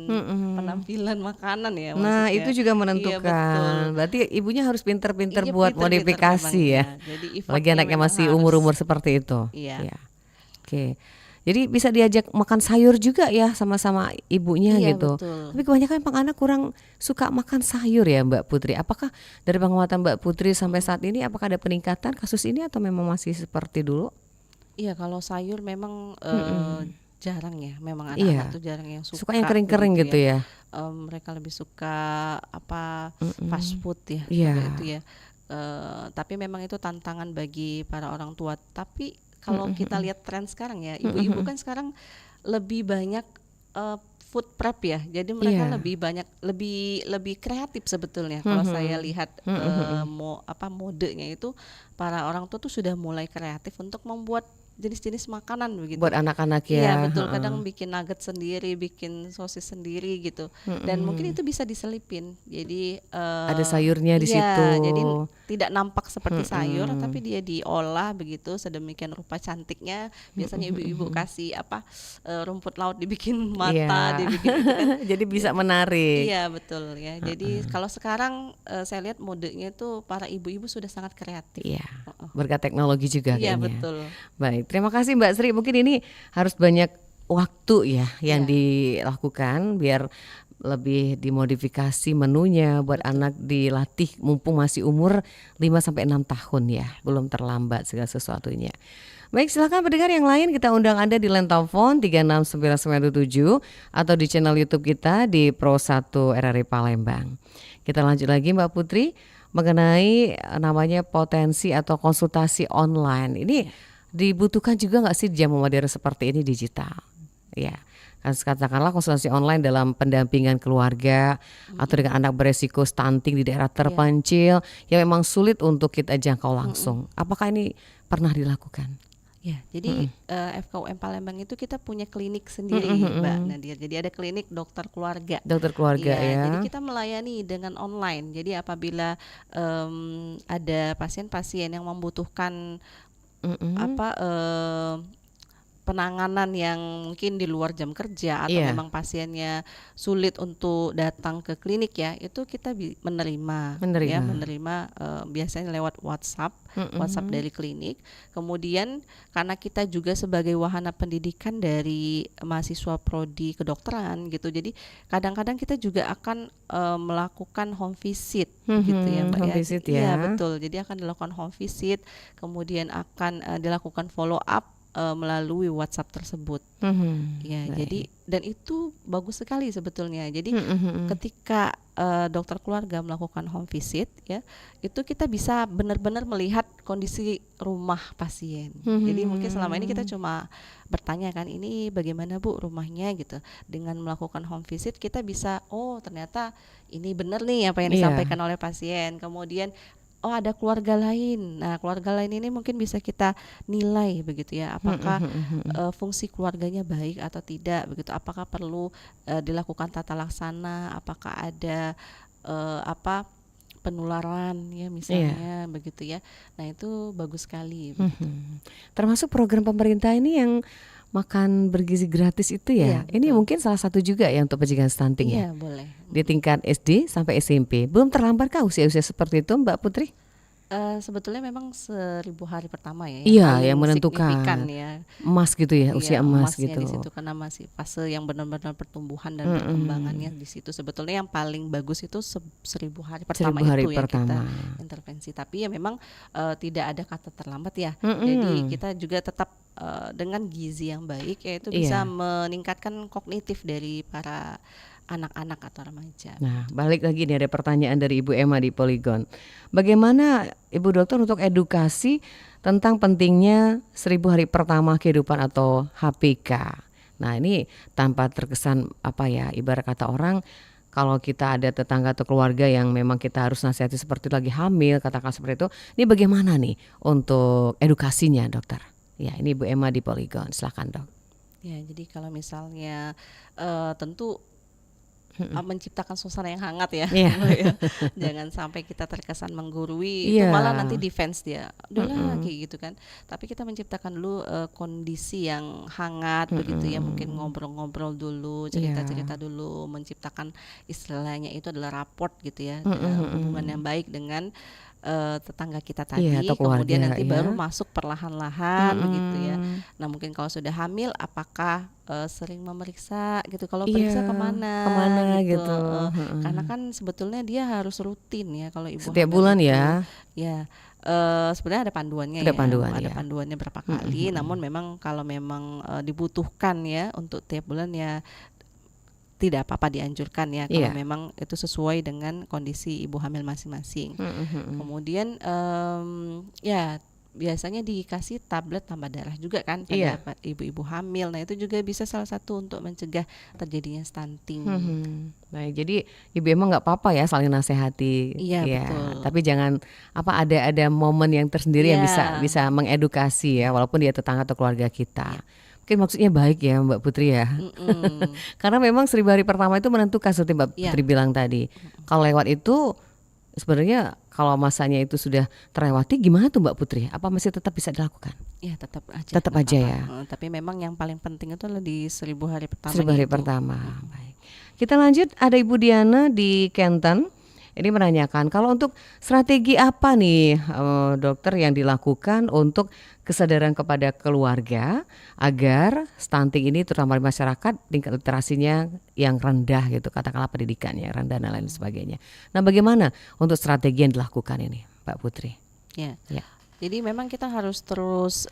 penampilan makanan ya Nah, maksudnya. itu juga Iya, betul. menentukan. Berarti ibunya harus pinter-pinter Iya, buat pinter-pinter modifikasi memang, ya. Jadi Lagi effortnya anaknya memang masih harus. umur-umur seperti itu. Iya. Oke. Jadi bisa diajak makan sayur juga ya sama-sama ibunya Iya, gitu. betul. Tapi kebanyakan emang anak kurang suka makan sayur ya Mbak Putri. Apakah dari pengamatan Mbak Putri sampai saat ini apakah ada peningkatan kasus ini atau memang masih seperti dulu? Iya, kalau sayur memang jarang ya. Memang Iya. anak-anak tuh jarang yang suka. Suka yang kering-kering begitu gitu ya. Mereka lebih suka fast food ya, Iya. seperti itu ya. Tapi memang itu tantangan bagi para orang tua. Tapi kalau kita lihat tren sekarang ya, ibu-ibu kan sekarang lebih banyak food prep ya. Jadi mereka Iya. lebih banyak lebih kreatif sebetulnya. Kalau saya lihat modenya itu para orang tua tuh sudah mulai kreatif untuk membuat jenis-jenis makanan begitu. Buat anak-anak ya. Iya betul, heeh. kadang bikin nugget sendiri, bikin sosis sendiri gitu. Dan mungkin itu bisa diselipin. Jadi Ada sayurnya di iya, situ. jadi tidak nampak seperti sayur, tapi dia diolah begitu sedemikian rupa cantiknya. Biasanya ibu-ibu kasih rumput laut dibikin mata, Iya. dibikin itu kan. Jadi bisa menarik. Iya betul ya. Jadi kalau sekarang saya lihat modenya itu para ibu-ibu sudah sangat kreatif. Iya. Berkat teknologi juga Iya kayaknya. betul. Baik, terima kasih Mbak Sri. Mungkin ini harus banyak waktu ya yang dilakukan biar lebih dimodifikasi menunya buat anak dilatih mumpung masih umur 5 sampai 6 tahun ya. Belum terlambat segala sesuatunya. Baik, silakan pendengar yang lain, kita undang Anda di line telepon 36997 atau di channel YouTube kita di Pro 1 RRI Palembang. Kita lanjut lagi Mbak Putri mengenai namanya potensi atau konsultasi online. Ini dibutuhkan juga nggak sih di zaman modern seperti ini digital? Ya, kan katakanlah konsultasi online dalam pendampingan keluarga atau dengan anak beresiko stunting di daerah terpencil yang memang sulit untuk kita jangkau langsung. Apakah ini pernah dilakukan? Ya, jadi FKUM Palembang itu kita punya klinik sendiri, Mbak Nadia. Jadi ada klinik dokter keluarga. Dokter keluarga Iya, ya. jadi kita melayani dengan online. Jadi apabila ada pasien-pasien yang membutuhkan penanganan yang mungkin di luar jam kerja atau Iya. memang pasiennya sulit untuk datang ke klinik ya, itu kita menerima. Ya, biasanya lewat WhatsApp dari klinik. Kemudian karena kita juga sebagai wahana pendidikan dari mahasiswa prodi kedokteran gitu, jadi kadang-kadang kita juga akan melakukan home visit gitu ya Mbak. Home visit ya. Iya betul, jadi akan dilakukan home visit, kemudian akan dilakukan follow up melalui WhatsApp tersebut. Ya, jadi dan itu bagus sekali sebetulnya. Jadi ketika dokter keluarga melakukan home visit ya, itu kita bisa benar-benar melihat kondisi rumah pasien. Jadi mungkin selama ini kita cuma bertanya kan, ini bagaimana Bu rumahnya gitu. Dengan melakukan home visit kita bisa, oh ternyata ini benar nih apa yang disampaikan oleh pasien. Kemudian ada keluarga lain. Nah, keluarga lain ini mungkin bisa kita nilai begitu ya. Apakah fungsi keluarganya baik atau tidak begitu. Apakah perlu dilakukan tata laksana, apakah ada penularan ya misalnya begitu ya. Nah, itu bagus sekali begitu. Termasuk program pemerintah ini yang makan bergizi gratis itu ya. Iya, Ini betul. mungkin salah satu juga ya untuk pencegahan stunting ya. Iya, boleh. Di tingkat SD sampai SMP. Belum terlambatkah usia-usia seperti itu Mbak Putri? Sebetulnya memang 1000 hari pertama ya. Iya, paling yang menentukan. signifikan ya. Emas gitu ya, usia Iya, emas emasnya gitu. di situ karena masih fase yang benar-benar pertumbuhan dan perkembangannya di situ. Sebetulnya yang paling bagus itu 1000 hari pertama 1000 hari itu yang kita pertama. intervensi. Tapi ya memang tidak ada kata terlambat ya. Jadi kita juga tetap dengan gizi yang baik yaitu bisa Iya. meningkatkan kognitif dari para anak-anak atau remaja. Nah, balik lagi nih ada pertanyaan dari Ibu Emma di Polygon. Bagaimana Ibu Dokter untuk edukasi tentang pentingnya 1000 hari pertama kehidupan atau HPK? Nah, ini tanpa terkesan ibarat kata orang kalau kita ada tetangga atau keluarga yang memang kita harus nasihati seperti itu, lagi hamil, katakan seperti itu. Ini bagaimana nih untuk edukasinya, Dokter? Ya, ini Ibu Emma di Polygon. Silakan, Dok. Ya, jadi kalau misalnya tentu menciptakan suasana yang hangat ya. Iya. Ya. Jangan sampai kita terkesan menggurui, itu Iya. malah nanti defense dia. Udahlah kayak gitu kan. Tapi kita menciptakan dulu kondisi yang hangat begitu ya, mungkin ngobrol-ngobrol dulu, cerita-cerita dulu, menciptakan istilahnya itu adalah rapport gitu ya, hubungan yang baik dengan tetangga kita tadi, Iya, atau kemudian keluarga, nanti ya. baru masuk perlahan-lahan begitu ya. Nah, mungkin kalau sudah hamil apakah sering memeriksa gitu, kalau Iya, periksa kemana gitu. Karena kan sebetulnya dia harus rutin ya kalau ibu Setiap hamil bulan itu. ya. Ya, sebenarnya ada panduannya Ada ya, panduan, ada ya. panduannya berapa kali. Namun memang kalau memang dibutuhkan ya untuk tiap bulan ya tidak apa-apa, dianjurkan ya kalau Iya. memang itu sesuai dengan kondisi ibu hamil masing-masing. Kemudian ya biasanya dikasih tablet tambah darah juga kan Iya. pada ibu-ibu hamil. Nah itu juga bisa salah satu untuk mencegah terjadinya stunting. Baik, jadi ibu emang nggak apa-apa ya saling nasihati, Iya, ya. betul. Tapi jangan ada momen yang tersendiri yang Iya. bisa mengedukasi ya, walaupun dia tetangga atau keluarga kita. Mungkin maksudnya baik ya Mbak Putri ya. Mm-mm. Karena memang 1000 hari pertama itu menentukan seperti Mbak Iya. Putri bilang tadi. Kalau lewat itu sebenarnya kalau masanya itu sudah terlewati gimana tuh Mbak Putri? Apa masih tetap bisa dilakukan? Ya tetap aja. Tetap nggak aja apa-apa. ya. Tapi memang yang paling penting itu adalah di 1000 hari pertama. 1000 hari pertama. Baik. Kita lanjut, ada Ibu Diana di Kenton. Ini menanyakan kalau untuk strategi apa nih dokter yang dilakukan untuk kesadaran kepada keluarga agar stunting ini terutama di masyarakat tingkat literasinya yang rendah gitu, katakanlah pendidikannya rendah dan lain sebagainya. Nah, bagaimana untuk strategi yang dilakukan ini, Mbak Putri? Ya. Ya. Jadi memang kita harus terus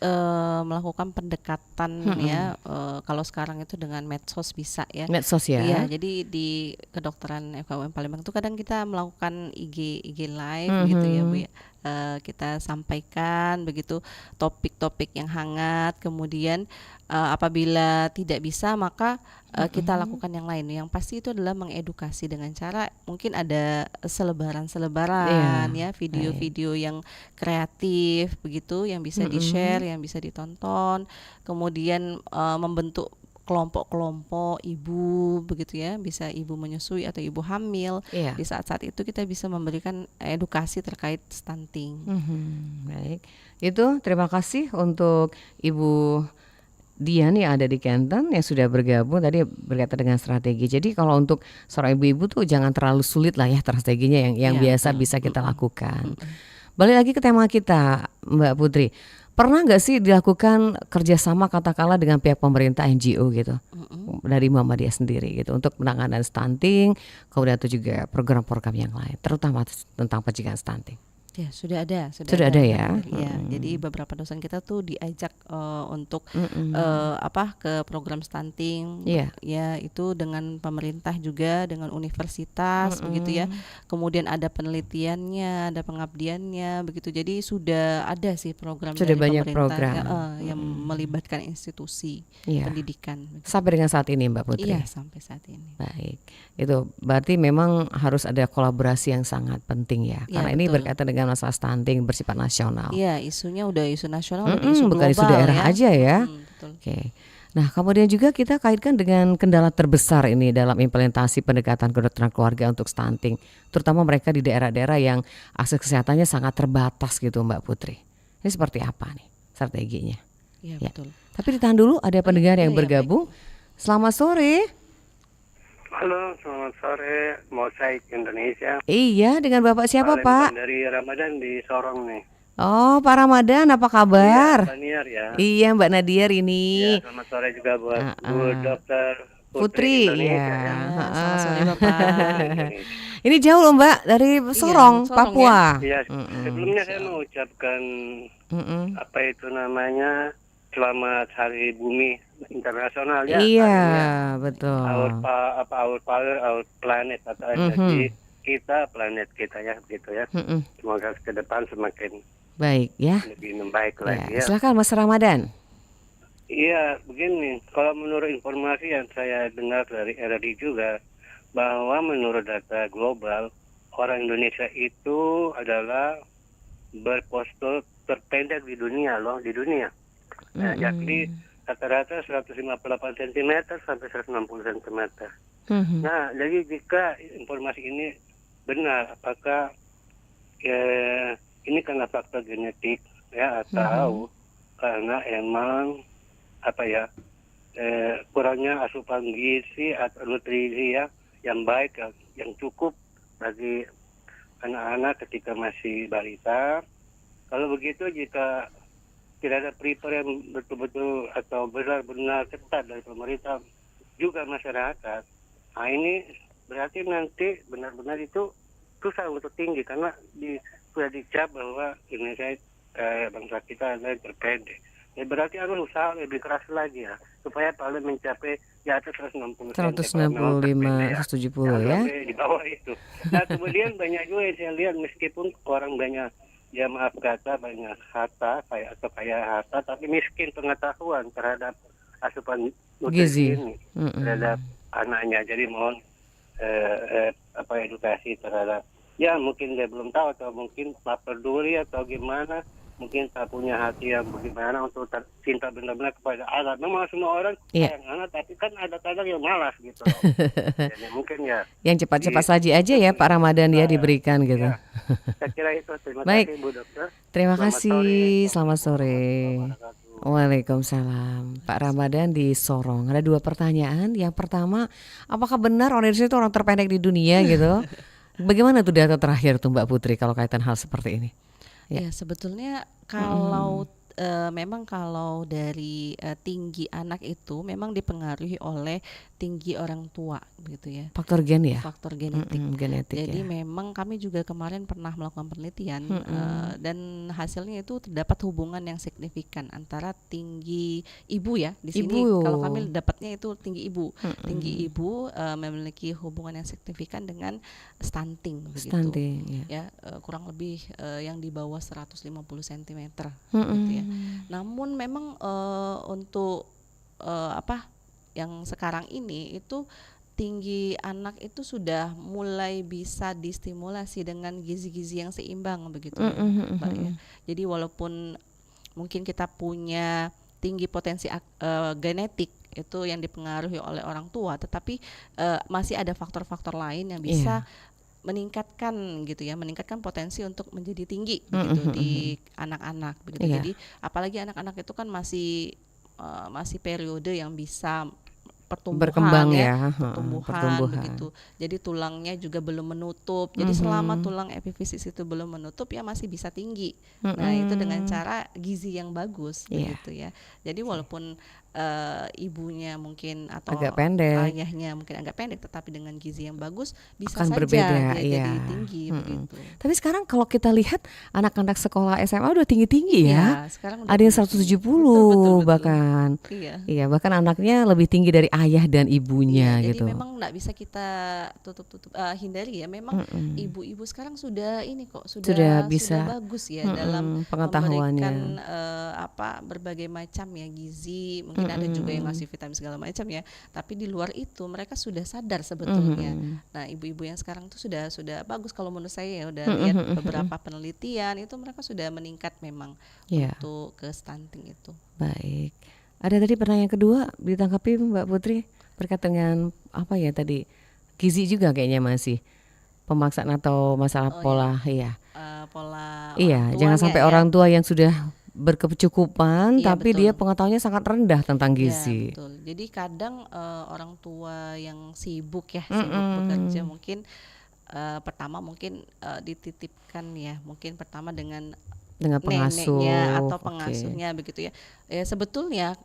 melakukan pendekatan ya. Kalau sekarang itu dengan medsos bisa ya. Medsos ya. Iya, jadi di kedokteran FKUM Palembang itu kadang kita melakukan IG live gitu ya Bu ya. Kita sampaikan begitu topik-topik yang hangat, kemudian apabila tidak bisa maka kita lakukan yang lain. Yang pasti itu adalah mengedukasi dengan cara mungkin ada selebaran ya, video-video yang kreatif begitu yang bisa di-share, yang bisa ditonton, kemudian membentuk kelompok-kelompok ibu begitu ya, bisa ibu menyusui atau ibu hamil. Iya. Di saat-saat itu kita bisa memberikan edukasi terkait stunting. Baik, itu terima kasih untuk Ibu Dian yang ada di Kenton yang sudah bergabung tadi berkaitan dengan strategi. Jadi kalau untuk seorang ibu-ibu tuh jangan terlalu sulit lah ya strateginya yang Ya, biasa bisa kita lakukan. Balik lagi ke tema kita Mbak Putri. Pernah nggak sih dilakukan kerjasama katakanlah dengan pihak pemerintah NGO gitu dari Muhammadiyah sendiri gitu untuk penanganan stunting, kemudian itu juga program-program yang lain, terutama tentang pencegahan stunting? Ya, sudah ada Sudah ada ya? Ya, jadi beberapa dosen kita tuh diajak untuk ke program stunting. Iya. Ya, itu dengan pemerintah juga, dengan universitas begitu ya. Kemudian ada penelitiannya, ada pengabdiannya begitu. Jadi sudah ada sih program Sudah dari banyak pemerintah program. yang melibatkan institusi Iya. pendidikan. Begitu. Sampai dengan saat ini Mbak Putri? Iya, sampai saat ini. Baik, itu berarti memang harus ada kolaborasi yang sangat penting ya, Ya, karena ini betul. berkaitan dengan masalah stunting bersifat nasional. Iya, isunya udah isu nasional, udah isu Bukan isu global daerah ya. aja ya. Betul. Oke. Nah, kemudian juga kita kaitkan dengan kendala terbesar ini dalam implementasi pendekatan kedokteran keluarga untuk stunting, terutama mereka di daerah-daerah yang akses kesehatannya sangat terbatas gitu, Mbak Putri. Ini seperti apa nih strateginya? Iya, Ya. betul. Tapi ditahan dulu, ada pendengar yang iya, bergabung. Selamat sore. Halo, selamat sore, Mosaik Indonesia. Iya, dengan Bapak siapa, Palembang Pak? dari Ramadan di Sorong nih. Oh, Pak Ramadan, apa kabar? Iya, Pak Niar ya. Iya, Mbak Nadiar ini. Iya, selamat sore juga buat Bu Dokter Putri, Putri Indonesia ya. ya. Selamat sore Bapak. Indonesia. Ini jauh loh Mbak dari Sorong, Sorong Papua. Iya, sebelumnya saya mengucapkan apa itu namanya Selamat Hari Bumi Internasional ya. Iya, Artinya betul. our planet atau energi kita, planet kita ya begitu ya. Semoga ke depan semakin Baik ya. lebih membaik Ya, lagi ya. silakan Mas Ramadan. Iya, begini. Kalau menurut informasi yang saya dengar dari RRI juga, bahwa menurut data global, orang Indonesia itu adalah berpostur terpendek di dunia loh, di dunia. Nah, yakni rata-rata 158 cm sampai 160 cm. Nah, jadi jika informasi ini benar, apakah ini karena faktor genetik ya atau karena emang kurangnya asupan gizi atau nutrisi ya yang baik yang cukup bagi anak-anak ketika masih balita. Kalau begitu jika tidak ada prepare yang betul-betul atau benar-benar ketat dari pemerintah juga masyarakat, nah ini berarti nanti benar-benar itu susah untuk tinggi karena sudah dicap bahwa Indonesia bangsa kita adalah yang terpendek. Ya berarti harus usaha lebih keras lagi ya supaya paling mencapai di atas 165, 170 ya. Sampai di bawah itu. Nah kemudian banyak juga yang saya lihat meskipun orang banyak ya maaf kata banyak harta atau kaya harta tapi miskin pengetahuan terhadap asupan Gizi. nutrisi ini terhadap anaknya. Jadi mohon edukasi terhadap, ya mungkin dia belum tahu atau mungkin tak peduli atau gimana, mungkin tak punya hati yang bagaimana untuk cinta benar-benar kepada anak. Memang semua orang sayang anak, tapi kan ada kadang yang malas gitu loh. Jadi mungkin ya Yang cepat-cepat saji aja ya Pak Ramadan ya diberikan gitu. ya, saya kira itu. Terima Baik. kasih Bu Dokter. Terima Selamat kasih. sore. Selamat sore. Waalaikumsalam. Pak Ramadan di Sorong. Ada 2 pertanyaan. Yang pertama, apakah benar orang Indonesia itu orang terpendek di dunia gitu? Bagaimana tuh data terakhir tuh Mbak Putri kalau kaitan hal seperti ini? Ya. Ya, sebetulnya kalau memang kalau dari tinggi anak itu memang dipengaruhi oleh tinggi orang tua begitu ya. Faktor gen ya? Faktor genetik. Genetik Jadi ya. memang kami juga kemarin pernah melakukan penelitian dan hasilnya itu terdapat hubungan yang signifikan antara tinggi ibu ya di sini. Ibu. Kalau kami dapatnya itu tinggi ibu. Tinggi ibu memiliki hubungan yang signifikan dengan stunting begitu. Stunting ya. Ya, kurang lebih yang di bawah 150 cm gitu ya. Namun memang untuk yang sekarang ini itu tinggi anak itu sudah mulai bisa distimulasi dengan gizi-gizi yang seimbang begitu ya, Mbak ya. Jadi walaupun mungkin kita punya tinggi potensi genetik itu yang dipengaruhi oleh orang tua, tetapi masih ada faktor-faktor lain yang bisa meningkatkan gitu ya, meningkatkan potensi untuk menjadi tinggi begitu di anak-anak begitu. Jadi apalagi anak-anak itu kan masih periode yang bisa berkembang ya, pertumbuhan begitu. Jadi tulangnya juga belum menutup. Jadi selama tulang epifisis itu belum menutup ya masih bisa tinggi. Nah, itu dengan cara gizi yang bagus begitu ya. Jadi walaupun ibunya mungkin atau agak pendek, ayahnya mungkin agak pendek, tetapi dengan gizi yang bagus bisa akan saja berbeda, dia jadi tinggi begitu. Tapi sekarang kalau kita lihat anak-anak sekolah SMA udah tinggi-tinggi ya. Sekarang ada yang 170 betul. bahkan. Iya, bahkan anaknya lebih tinggi dari ayah dan ibunya gitu. Jadi memang nggak bisa kita hindari ya. Memang ibu-ibu sekarang sudah ini kok sudah bagus ya dalam pengetahuannya. Memberikan berbagai macam ya gizi. Mungkin ada juga yang ngasih vitamin segala macam ya. Tapi di luar itu mereka sudah sadar sebetulnya. Nah, ibu-ibu yang sekarang tuh sudah bagus kalau menurut saya ya. Udah lihat beberapa penelitian itu mereka sudah meningkat memang untuk ke stunting itu. Baik. Ada tadi pertanyaan kedua ditangkapi Mbak Putri berkaitan dengan tadi gizi juga kayaknya masih pemaksaan atau masalah pola pola jangan sampai orang tua yang sudah berkecukupan tapi dia pengetahuannya sangat rendah tentang gizi. Betul. Jadi kadang orang tua yang sibuk bekerja mungkin pertama mungkin dititipkan ya, mungkin pertama dengan pengasuh neneknya atau pengasuhnya begitu ya. Sebetulnya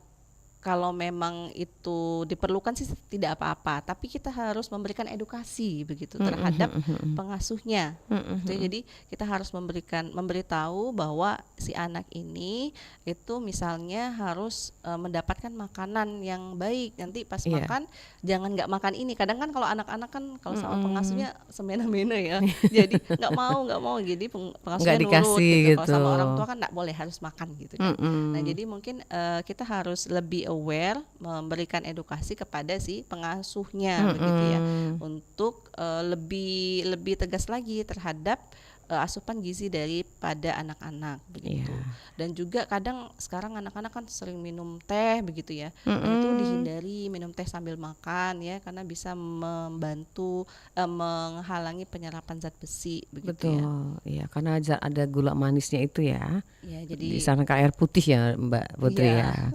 kalau memang itu diperlukan sih tidak apa-apa, tapi kita harus memberikan edukasi begitu terhadap pengasuhnya. Jadi kita harus memberitahu bahwa si anak ini itu misalnya harus mendapatkan makanan yang baik. Nanti pas makan jangan nggak makan ini. Kadang kan kalau anak-anak kan kalau sama pengasuhnya semena-mena ya. Jadi nggak mau. Jadi pengasuhnya nurut gitu. Kalau sama orang tua kan nggak boleh, harus makan gitu. Nah, jadi mungkin kita harus lebih aware, memberikan edukasi kepada si pengasuhnya begitu ya, untuk lebih tegas lagi terhadap asupan gizi daripada anak-anak begitu. Dan juga kadang sekarang anak-anak kan sering minum teh begitu ya. Itu dihindari minum teh sambil makan ya, karena bisa membantu menghalangi penyerapan zat besi begitu. Betul. Ya, karena ada gula manisnya itu ya. Jadi disarankan air putih ya Mbak Putri ya.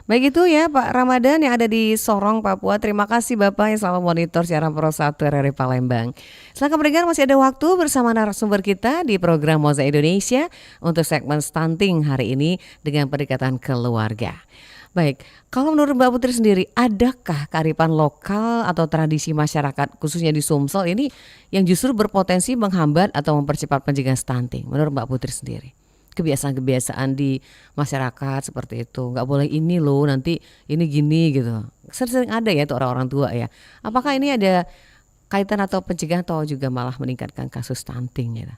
Baik itu ya Pak Ramadan yang ada di Sorong, Papua. Terima kasih Bapak yang selalu monitor siaran Pro 1 RRI Palembang. Silahkan pendengar, masih ada waktu bersama narasumber kita di program Mozaik Indonesia untuk segmen stunting hari ini dengan pendekatan keluarga. Baik, kalau menurut Mbak Putri sendiri, adakah kearifan lokal atau tradisi masyarakat khususnya di Sumsel ini yang justru berpotensi menghambat atau mempercepat pencegahan stunting menurut Mbak Putri sendiri? Kebiasaan-kebiasaan di masyarakat seperti itu, nggak boleh ini loh, nanti ini gini gitu. Sering ada ya itu orang-orang tua ya. Apakah ini ada kaitan atau pencegahan atau juga malah meningkatkan kasus stunting ya?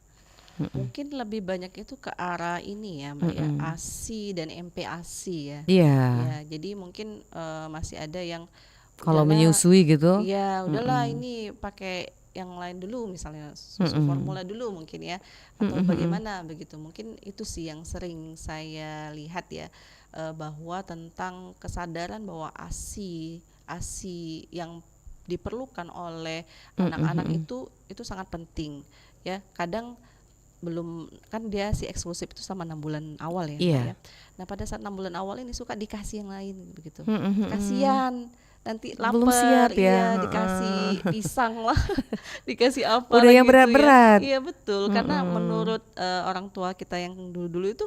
Mungkin lebih banyak itu ke arah ini ya Mbak ya, Mm-mm. ASI dan MPASI ya. Iya, Ya, jadi mungkin masih ada yang kalau udahlah, menyusui gitu. ya udahlah Mm-mm. ini pakai yang lain dulu, misalnya susu Mm-mm. formula dulu mungkin ya, atau Mm-mm. bagaimana begitu. Mungkin itu sih yang sering saya lihat ya, bahwa tentang kesadaran bahwa ASI ASI yang diperlukan oleh anak-anak Mm-mm. itu sangat penting ya. Kadang belum, kan dia si eksklusif itu sama 6 bulan awal ya Mbak Iya. ya. Nah pada saat 6 bulan awal ini suka dikasih yang lain begitu. Mm-mm. Kasihan, nanti Belum siap lapar, ya. iya Heeh. dikasih pisang lah, dikasih apa Udah lagi yang gitu ya. berat-berat. Iya betul, karena Mm-mm. menurut orang tua kita yang dulu-dulu itu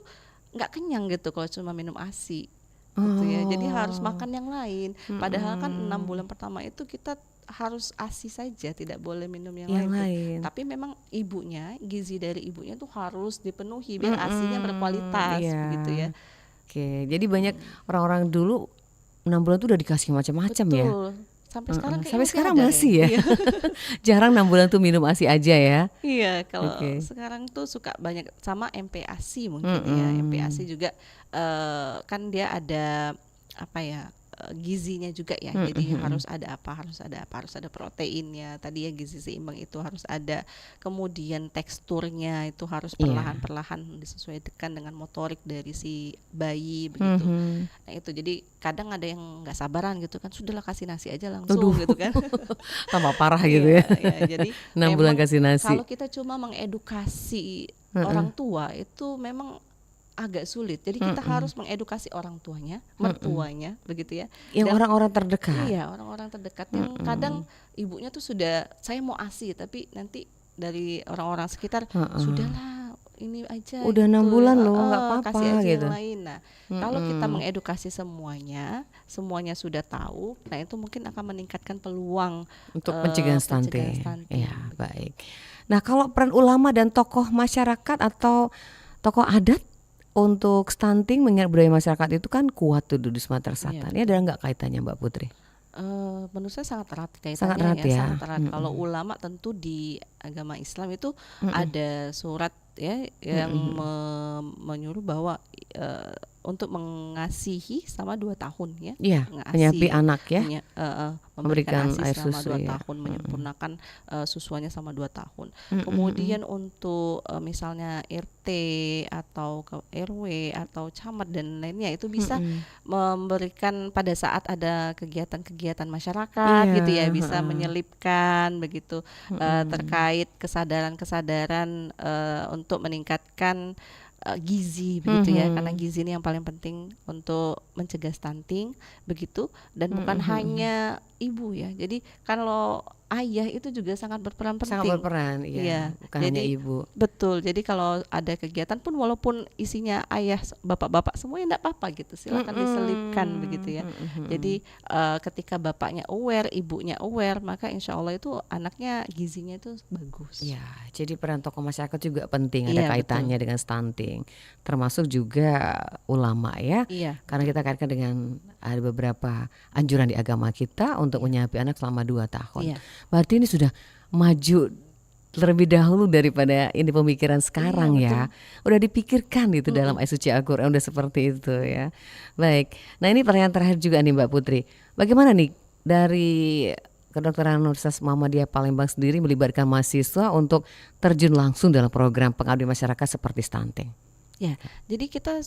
nggak kenyang gitu kalau cuma minum ASI gitu ya. Jadi harus Oh. makan yang lain. Padahal kan 6 bulan pertama itu kita harus ASI saja, tidak boleh minum yang Yang lain tuh. lain. Tapi memang ibunya, gizi dari ibunya tuh harus dipenuhi biar ASInya Mm-mm. berkualitas Iya. begitu ya. Oke, jadi banyak orang-orang dulu 6 bulan tuh udah dikasih macam-macam ya. Betul. Sampai sekarang kayaknya Sampai masih sekarang ada masih deh. ya. Iya. Jarang 6 bulan tuh minum ASI aja ya. Iya, kalau Oke. sekarang tuh suka banyak sama MPASI mungkin ya. MPASI juga kan dia ada apa ya, gizinya juga ya. Jadi harus ada apa, harus ada apa, harus ada proteinnya. Tadi ya gizi seimbang itu harus ada. Kemudian teksturnya itu harus Iya. perlahan-perlahan disesuaikan dengan motorik dari si bayi begitu. Nah itu jadi kadang ada yang nggak sabaran gitu kan, sudahlah kasih nasi aja langsung Aduh. gitu kan. Tambah parah gitu ya. Iya, jadi 6 bulan memang kasih nasi. kalau kita cuma mengedukasi orang tua itu memang agak sulit. Jadi kita harus mengedukasi orang tuanya, mertuanya begitu ya. Yang Dan orang-orang terdekat. iya, orang-orang terdekat yang kadang ibunya tuh sudah saya mau ASI, tapi nanti dari orang-orang sekitar sudahlah ini aja Udah 6 gitu, bulan loh, nggak apa-apa kasih aja gitu. yang lain. Nah, kalau kita mengedukasi semuanya sudah tahu, nah itu mungkin akan meningkatkan peluang Untuk pencegahan pencegahan stunting. stunting. Ya, baik. Nah, kalau peran ulama dan tokoh masyarakat atau tokoh adat untuk stunting mengingat budaya masyarakat itu kan kuat tuh di Sumatera Selatan. Ini ada nggak kaitannya Mbak Putri? Menurut saya sangat erat kaitannya Sangat erat ya. sangat erat. Kalau ulama tentu di agama Islam itu ada surat ya yang menyuruh bahwa untuk mengasihi selama 2 tahun ya. Iya, Mengasihi, menyapi anak ya. memberikan Memberikan ASI air selama susu 2 ya. tahun, menyempurnakan susuannya selama 2 tahun. Kemudian untuk misalnya RT atau ke RW atau camat dan lainnya itu bisa memberikan pada saat ada kegiatan-kegiatan masyarakat Iya, gitu ya, bisa menyelipkan begitu terkait kesadaran-kesadaran untuk meningkatkan gizi begitu ya, karena gizi ini yang paling penting untuk mencegah stunting begitu. Dan bukan hanya ibu ya, jadi kalau ayah itu juga sangat berperan penting. Sangat berperan, Iya, iya. Bukan hanya jadi ibu. betul. Jadi kalau ada kegiatan pun walaupun isinya ayah, bapak-bapak semuanya enggak apa-apa gitu, silakan diselipkan begitu ya. Jadi ketika bapaknya aware, ibunya aware, maka insya Allah itu anaknya gizinya itu bagus. Ya, jadi peran tokoh masyarakat juga penting, Iya, ada kaitannya dengan stunting, termasuk juga ulama ya. Iya. Karena kita kaitkan dengan ada beberapa anjuran di agama kita untuk menyapi anak selama 2 tahun. Iya. Berarti ini sudah maju terlebih dahulu daripada ini pemikiran sekarang ya. Udah dipikirkan itu dalam ayat suci Al-Qur'an, udah seperti itu ya. Baik. Nah, ini pertanyaan terakhir juga nih Mbak Putri. Bagaimana nih dari Kedokteran Universitas Muhammadiyah Palembang sendiri melibatkan mahasiswa untuk terjun langsung dalam program pengabdian masyarakat seperti stunting? Ya, jadi kita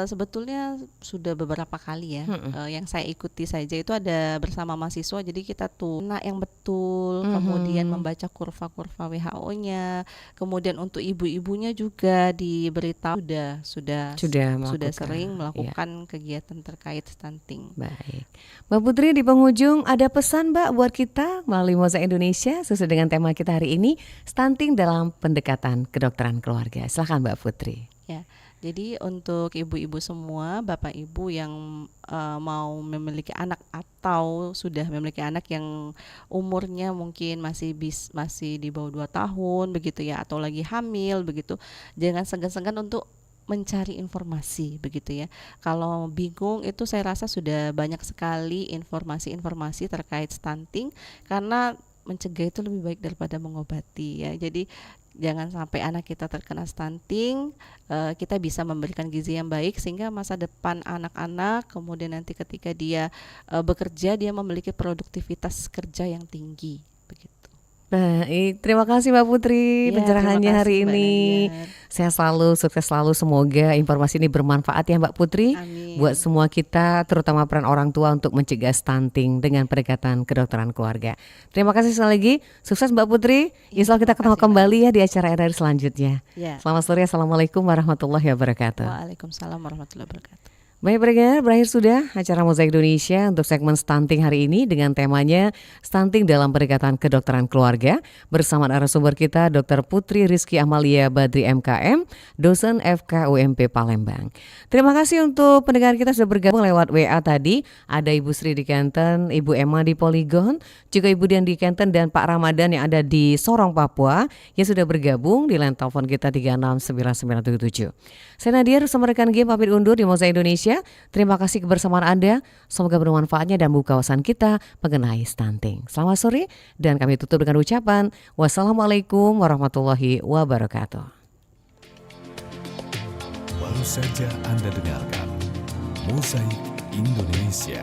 sebetulnya sudah beberapa kali ya, yang saya ikuti saja itu ada bersama mahasiswa. Jadi kita tuh anak yang betul, kemudian membaca kurva-kurva WHO-nya, kemudian untuk ibu-ibunya juga diberitahu sudah melakukan, sering melakukan kegiatan terkait stunting. Baik, Mbak Putri, di penghujung ada pesan Mbak buat kita melalui Mozaik Indonesia sesuai dengan tema kita hari ini, stunting dalam pendekatan kedokteran keluarga. Silakan Mbak Putri. Ya, jadi untuk ibu-ibu semua, bapak ibu yang mau memiliki anak atau sudah memiliki anak yang umurnya mungkin masih di bawah 2 tahun begitu ya, atau lagi hamil begitu, jangan segan-segan untuk mencari informasi begitu ya. Kalau bingung itu saya rasa sudah banyak sekali informasi-informasi terkait stunting, karena mencegah itu lebih baik daripada mengobati ya. Jadi jangan sampai anak kita terkena stunting, kita bisa memberikan gizi yang baik sehingga masa depan anak-anak kemudian nanti ketika dia bekerja dia memiliki produktivitas kerja yang tinggi begitu. Baik, terima kasih Mbak Putri Ya, pencerahannya terima hari kasih, Mbak ini. Nadiar. Sehat selalu, sukses selalu. Semoga informasi ini bermanfaat ya Mbak Putri. Amin. Buat semua kita, terutama peran orang tua untuk mencegah stunting dengan pendekatan kedokteran keluarga. Terima kasih sekali lagi. Sukses Mbak Putri. Insya Allah kita ketemu kembali ya di acara RRI selanjutnya. Ya. Selamat sore. Assalamualaikum warahmatullahi wabarakatuh. Waalaikumsalam warahmatullahi wabarakatuh. Baik pendengar, berakhir sudah acara Mozaik Indonesia untuk segmen stunting hari ini dengan temanya stunting dalam pendekatan kedokteran keluarga bersama narasumber kita Dr. Putri Rizky Amalia Badri MKM, dosen FKUMP Palembang. Terima kasih untuk pendengar kita sudah bergabung lewat WA tadi. Ada Ibu Sri di Kenten, Ibu Emma di Poligon, juga Ibu Dian di Kenten dan Pak Ramadan yang ada di Sorong, Papua yang sudah bergabung di line telepon kita 369977. Saya Nadia bersama rekan game pamit undur di Mozaik Indonesia. Terima kasih kebersamaan Anda. Semoga bermanfaatnya dan buka wawasan kita mengenai stunting. Selamat sore dan kami tutup dengan ucapan wassalamualaikum warahmatullahi wabarakatuh. Baru saja Anda dengarkan Mozaik Indonesia.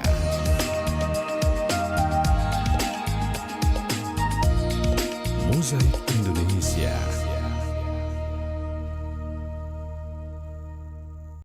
Mozaik Indonesia.